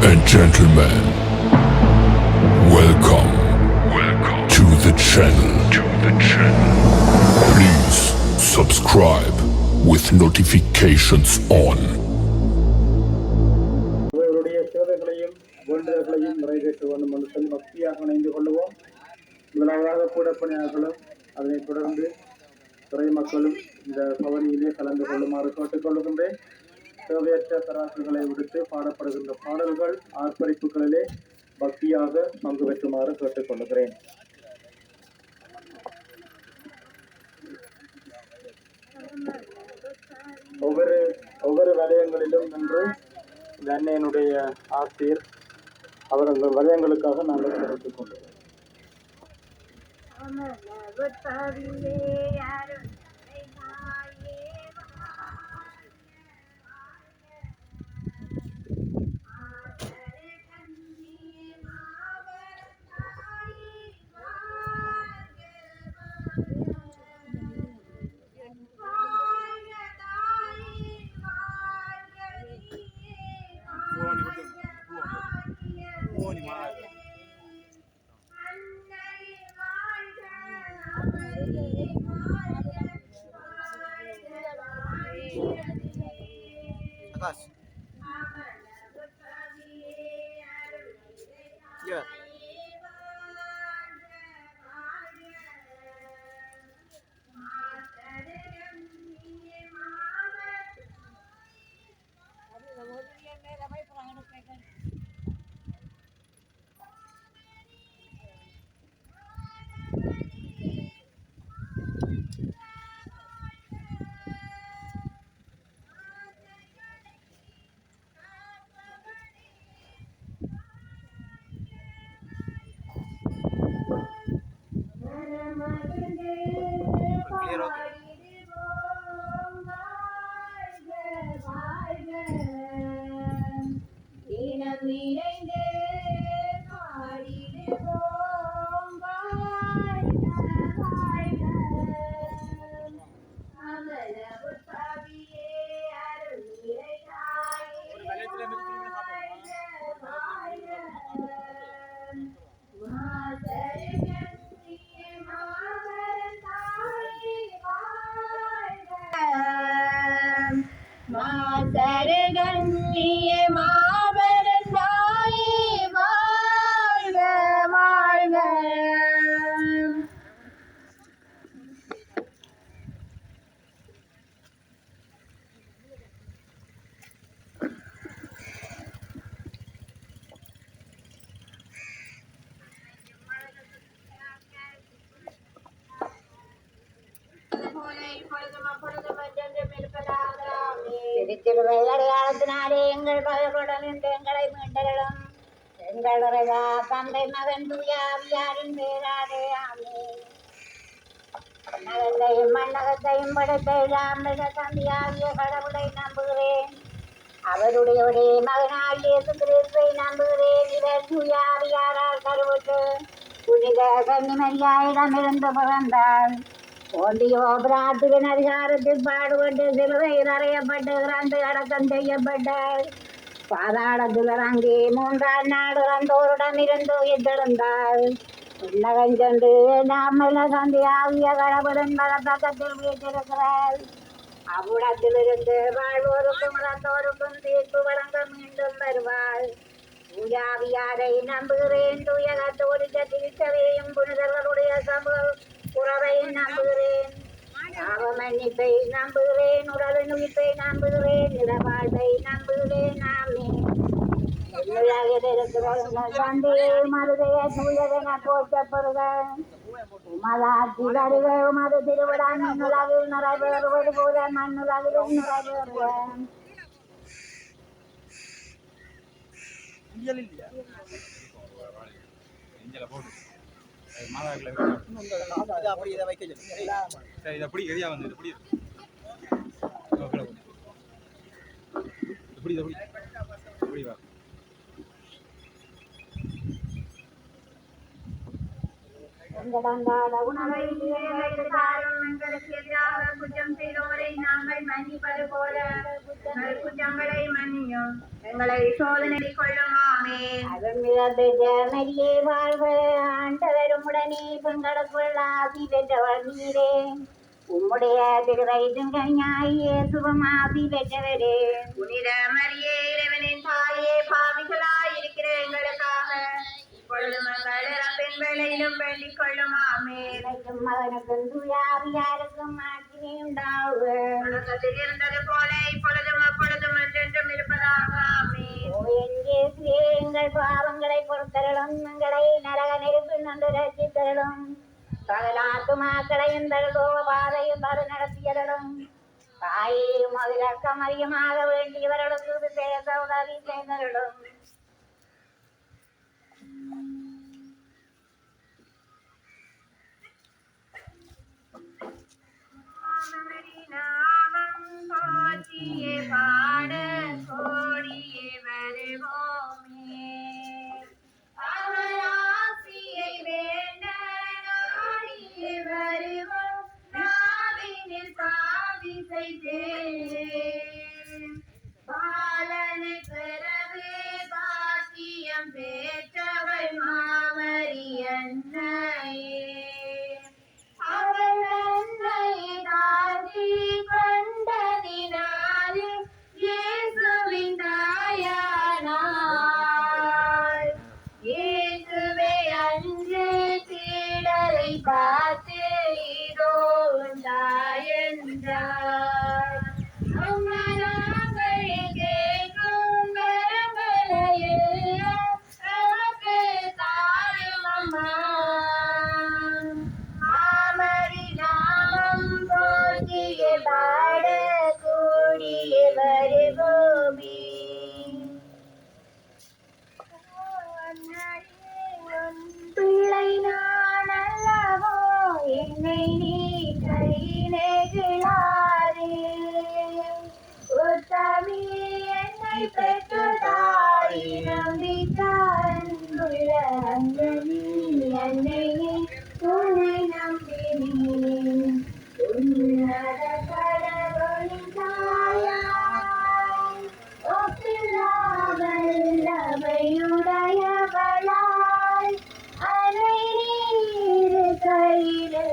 and gentlemen, welcome to the channel. Please subscribe with notifications on. அவருடைய சேவைகளையும் வேண்டுதல்களையும் நிறைவேற்ற வேண்டும் என்று சொல்லி பக்தியாக இணைந்து கொள்வோம். முதலாவதாக கூடப்பணியாளர்களும் அதனைத் தொடர்ந்து துறை மக்களும் இந்த பவனியிலே கலந்து கொள்ளுமாறு கேட்டுக்கொள்கின்றேன். தேவையற்ற தராசுகளை விடுத்து பாடப்படுகின்ற பாடல்கள் ஆர்ப்பரிப்புகளிலே பக்தியாக பங்கு பெற்றுமாறு கேட்டுக்கொள்கிறேன். ஒவ்வொரு வலயங்களிலும் நின்று இந்த அன்னையனுடைய ஆசிரியர் அவர்கள் வலயங்களுக்காக நாங்கள் கிடைத்துக் கொள்கிறோம். Yeah. திருவையடையாளத்தினாலே எங்கள் பகலுடன் எங்களை மீண்டலும் எங்கள் இறைவா தந்தை மகன் தூயாவியாரின் பேராலே ஆமென். நகத்தையும் மண்ணகத்தையும் படைத்த எல்லாம் தந்தையாகிய கடவுளை நம்புகிறேன். அவருடைய ஒரே மகனாய் இயேசு கிறிஸ்துவை நம்புகிறேன். இவர் தூயாவியாரால் கருவுற்று புனித கன்னிமரியாயிடமிருந்து பிறந்தார். ஒன்றியோ பிரார்த்தின் அதிகாரத்தில் பாடுபட்டு சிலுவையில் அறையப்பட்டு இறந்து அடக்கம் செய்யப்பட்டார். பாதாளத்தில் இறங்கி 3ஆம் நாள் இறந்தோரிடம் இருந்து உயிர்த்தெழுந்தார். உன்னகம் சென்று நம்மள தந்தை ஆகிய கடவுளின் பக்கத்தில் வீட்டிருக்கிறார். அவ்விடத்திலிருந்து வாழ்வோருக்கும் இறந்தோருக்கும் தீர்ப்பு வழங்க மீண்டும் வருவார். தூயாவியாரை நம்புகிறேன். தூய கத்தோலிக்க திருச்சபையையும் புனிதர்களுடைய சமூக உறவை நம்புகிறேன். பாவ மன்னிப்பை நம்புகிறேன். உடலின் உயிர்ப்பை நம்புகிறேன். இடவாழ்வை நம்புகிறேன். ஆமென். தந்தையே மருதைய தூயதென போற்றப்படுக. உமதாட்சி வருக. உமது திருவிழா மண்ணுலகில் நிறைவேறுவது போல மண்ணுலகிலும் நிறைவேறுக. எங்களந்தாத உணவை எங்களுக்கு தாரும். எங்களுக்கு எதிராக குற்றம் செய்தோரை நாங்கள் மன்னிப்பது போல குற்றங்களை மன்னியும் எங்களை சோதனை கொள்ளுமாமே. அருள்மிகு மரியே வாழ்க, ஆண்டவரும் உடனே பெண்களுக்குள் ஆசி பெற்றவர் நீரே. உம்முடைய திருவயிற்றின் கனியாய் இயேசுவும் ஆசி பெற்றவரே. புனித மரியே இறைவனின் தாயே, பாவிகளாய் இருக்கிற எங்களுக்காக இப்பொழுதும் எங்கள் இறப்பின் வேளையிலும் வேண்டிக் கொள்ளுமாமே. எனக்கும் மகனுக்கும் தூயாவியாருக்கும் ஆட்சியை உண்டாவுக. தொடக்கத்தில் இருந்தது போல இப்பொழுதும் அப்பொழுதும் என்றென்றும் இருப்பதாக. ஆமென். ஓ என் இயேசுவே, எங்கள் பாவங்களை பொறுத்தருளும், எங்களை நரக நெருப்பில் நின்று ரட்சித்தருளும். சகல ஆத்துமாக்களையும் தருளோக பாதையும் வரு நடத்தியருளும். தாயையும் அதிலக்கம் அதிகமாக வேண்டியவர்களுக்கு விசேஷ உதவி செய்தருளும். நாமம் போற்றியே பாட கோடியே வருவோமே. அவராசியை வேண்ட நாடியே வருவோம். நாவினில் பாவி செய்தேன் பாலனை பெறவே பாக்கியம் பெற்றவள் மாமரி அன்னையே. அவள் அன்னையை தாழ்த்தி கொண்டதினாலே இயேசுவின் தாயானாள். இயேசுவே அன்று சீடரை பார்த்து இதோ தாயென்றார். அம்மனாங்கள் கேட்கும் வரங்களையெல்லாம் நமக்கு தாயும் அம்மா. மாமரி நாமம் போற்றிய பாட கூடிய வருவோமே. பிள்ளை நான் அல்லவோ, என்னை நீ கையிலேகிழாதே. உத்தமி என்னை பெற்று தாய் நம்பிக்கொள்ள அஞ்சலி என்னை துணை நம்பினேன். உன்னத கடவுளின் தாயாய் ஒப்பில்லாமல்லவையுடையவளாய் அன்னை நீர் கையிலே.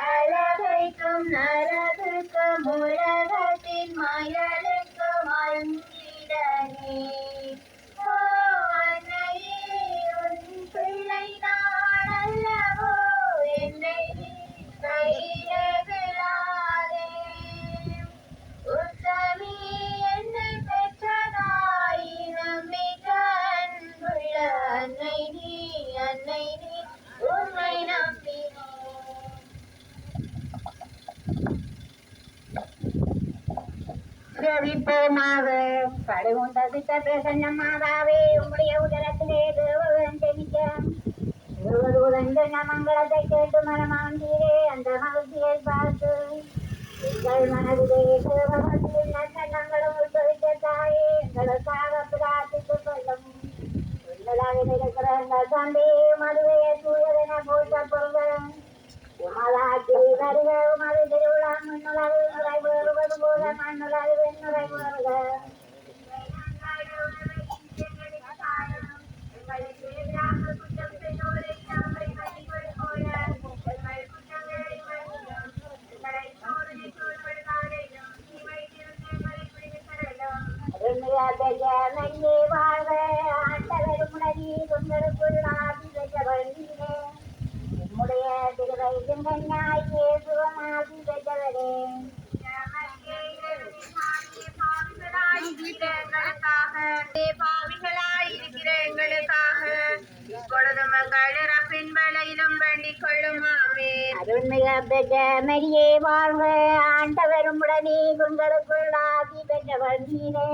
அழகைக்கும் நரகுக்கும் உலகத்தின் மயலுக்கும் அஞ்சிடனே. ஓ அன்னையே, உன் பிள்ளை நான் அல்லவோ, என்னை நீ கையிலே விழாதே. உத்தமி என்னை பெற்றதாய் நம்பிக்கை அன்புள்ள அன்னை நீ உன்னை நம்பினேன். செவிப்போமாக கடுகுண்ட சித்த பிரசன்ன மாதாவே, உம்முடைய உதரத்திலே தேவன் ஜெனிக்க தேவதூதன் மங்களத்தை கேட்டு மனமாண்டீரே. அந்த மகிழ்ச்சியை பார்த்து எங்கள் மனதிலே தேவபக்தியின் நற்செண்ணங்களும் உட்பவித்த தாயே, எங்களுக்காக பிரார்த்தித்துக் கொள்ளும். உன்னதாக இருக்கிற எங்கள் தந்தை மதுரையை சூழலென போற்றப்படுக. உமதாட்சி வருக. உமது திருவிழா மண்ணுலகு நிறைவேறுவது போல மண்ணுலகு வெண்ணுறைவேறுக. மரியே வாழ்க, ஆண்டவரும் உடனே உங்களுக்குள் ஆசி பெற்றவள் நீரே. உம்முடைய திருவயிற்றின் கனியாய் இயேசுவும் ஆசி பெற்றவரே. பாவிகளாய் இருக்கிற எங்களுக்காக இப்பொழுதும் எங்கள் இறப்பின் வேளையிலும் வேண்டிக் கொள்ளுமாமே. அருள்மிகு மரியே வாழ்க, ஆண்டவரும் உடனே உங்களுக்குள் ஆசி பெற்றவள் நீரே.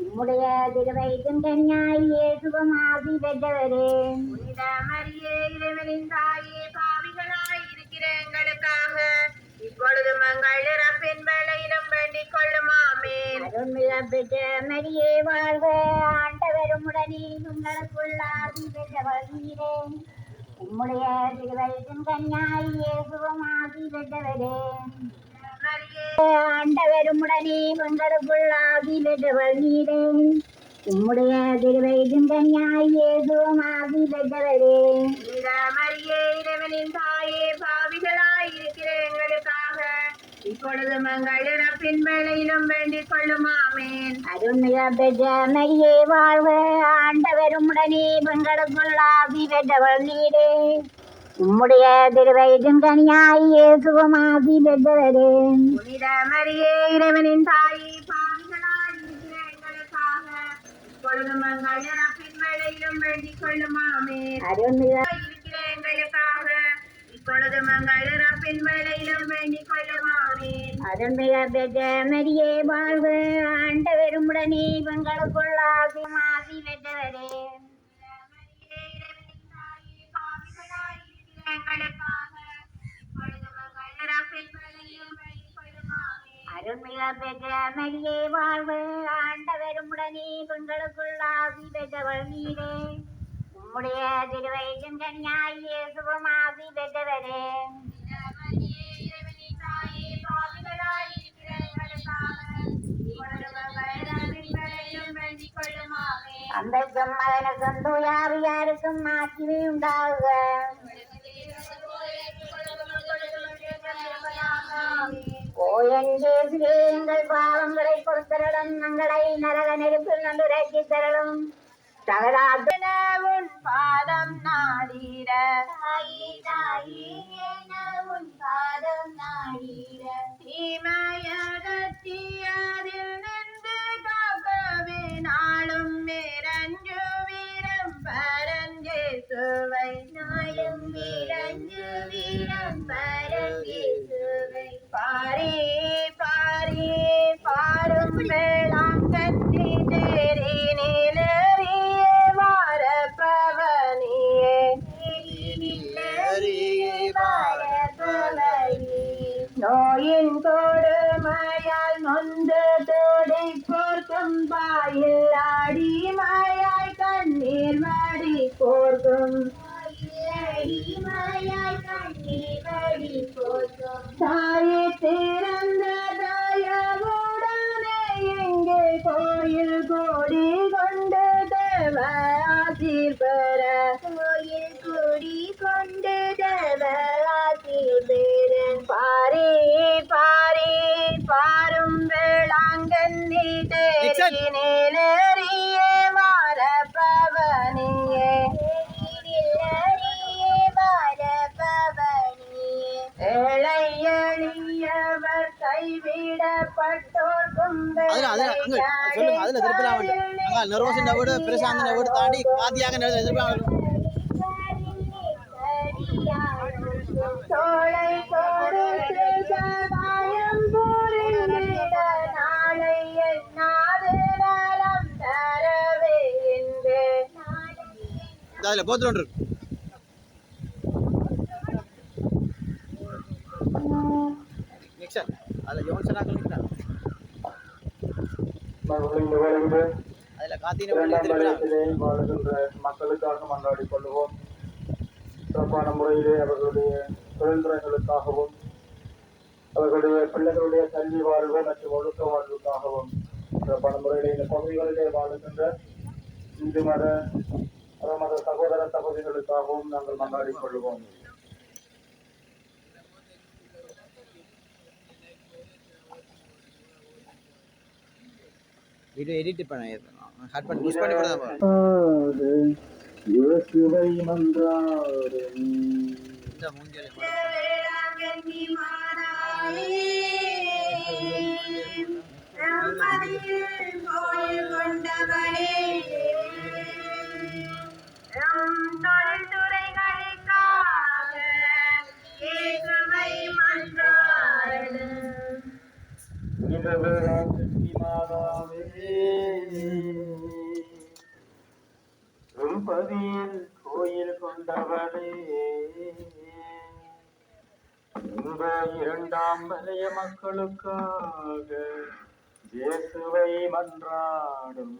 உம்முடைய திருவயிற்றின் கனியாய் இயேசுவும் ஆசி பெற்றவரே. புனித மரியே இறைவனின் தாயே, பாவிகளாய் இருக்கிற எங்களுக்காக இப்பொழுதும் எங்கள் இறப்பின் வேளையிலும் வேண்டிக் கொள்ளுமாமே. அருள்மிகு மரியே வாழ்க, ஆண்டவரும் உடனே உங்களுக்குள் ஆசி பெற்றவள் நீரே. உம்முடைய திருவயிற்றின் கனியாய் இயேசுவும் ஆசி பெற்றவரே. ஆண்டவர் ஆண்டவருமுடனே பெண்களுக்குள் ஆதி பெற்றவள் நீரே. உம்முடைய திருவயிற்றின் கனியாய் இயேசுவும் ஆசி பெற்றவரே. மரியே இறைவனின் தாயே, பாவிகளாய் இருக்கிற எங்களுக்காக இப்பொழுதும் எங்கள் இறப்பின் வேளையிலும் வேண்டிக் கொள்ளும். ஆமென். அருள்மிக பெற்ற மரியே வாழ்க, ஆண்டவருமுடனே பெண்களுக்குள் ஆசி பெற்றவள் நீரே. உம்முடைய திருவயிற்றின் கனியாய் இயேசுவும் ஆசி பெற்றவரே. புனித மரியே இறைவனின் தாயே, பாவிகளாய் இருக்கிற எங்களுக்காக இப்பொழுதும் எங்கள் இறப்பின் வேளையிலும் வேண்டிக் கொள்ளும். ஆமென். அருள்மிக இருக்கிற எங்களுக்காக இப்பொழுதும் எங்கள் இறப்பின் வேளையிலும் வேண்டிக் கொள்ளும். ஆமென். அருள்மிக பெற்ற மரியே வாழ்க, ஆண்டவருமுடனே பெண்களுக்குள் ஆசியும் ஆசி பெற்றவரே. அருள்மிக பெற்ற மரியே வாழ்க, ஆண்டவருமுடனே பெண்களுக்குள் ஆசி பெற்றவள் நீரே. உம்முடைய திருவயிற்றின் கனியாய் இயேசுவும் ஆசி பெற்றவரே. அன்றைக்கும் மகனுக்கும் தூயாவியாருக்கும் ஆட்சியே உண்டாகுக. ஓயஞ்சேசுவே, எங்கள் பாவங்களை பொறுத்தருளும், எங்களை நரக நெருப்பில் நன்று ரட்சித் தருளும். உன் பாதம் நாடீர உன் பாதம் நாடீர தீமையகற்றியதில் நின்று காக்கவே நாளும் மேரஞ்சு வீரம் பரஞ்சேசுவை. நாளும் மேரஞ்சு வீரம் பரஞ்சேசுவை. பாரி பாரி பாரும் வேளாங்கண்ணி தேரி நிலறிய வாரப்பவனியே. நோயின் கொடுமையால் நொந்து துடிப்போர்க்கும், பாயில் அடிமையாய் கண்ணீர் வடி போர்க்கும். தாயே திறந்த தயவுடனே எங்கே கோயில் கோடி கொண்டு தேவ ஆசீர் பெற. கோயில் கோடி கொண்டு தேவ ஆசீர் பெற. பாரி பாரி பாரும் வேளாங்கண்ணி தேரி நிலறிய வாரப்பவனியே. ஏழை எளியவர் கைவிடப்பட்டோர்க்கும் தோளை கொடுத்து சகாயம் புரிந்திட நாளை என்னாது நலம் தரவே என்று. மக்களுக்காக மன்றாடி கொள்வோம். சிறப்பான முறையிலே அவர்களுடைய தொழில்துறைகளுக்காகவும் அவர்களுடைய பிள்ளைகளுடைய கல்வி வாழ்வு மற்றும் ஒழுக்க வாழ்வுக்காகவும் சிறப்பான முறையிலே இந்த பகுதிகளிலே வாழுகின்ற இந்து மத சகோதர சகோதரிகளுக்காகவும் நாங்கள் மன்றாடி கொள்வோம். வீடியோ எடிட் பண்ண கட் பண்ணி புஷ் பண்ணி கூட இயேசுவை மன்றாடு இந்த மூஞ்சல திருப்பதியில் கோயில் கொண்டவரே, இந்த இரண்டாம் வலைய மக்களுக்காக இயேசுவை மன்றாடும்.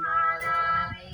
மாதாவே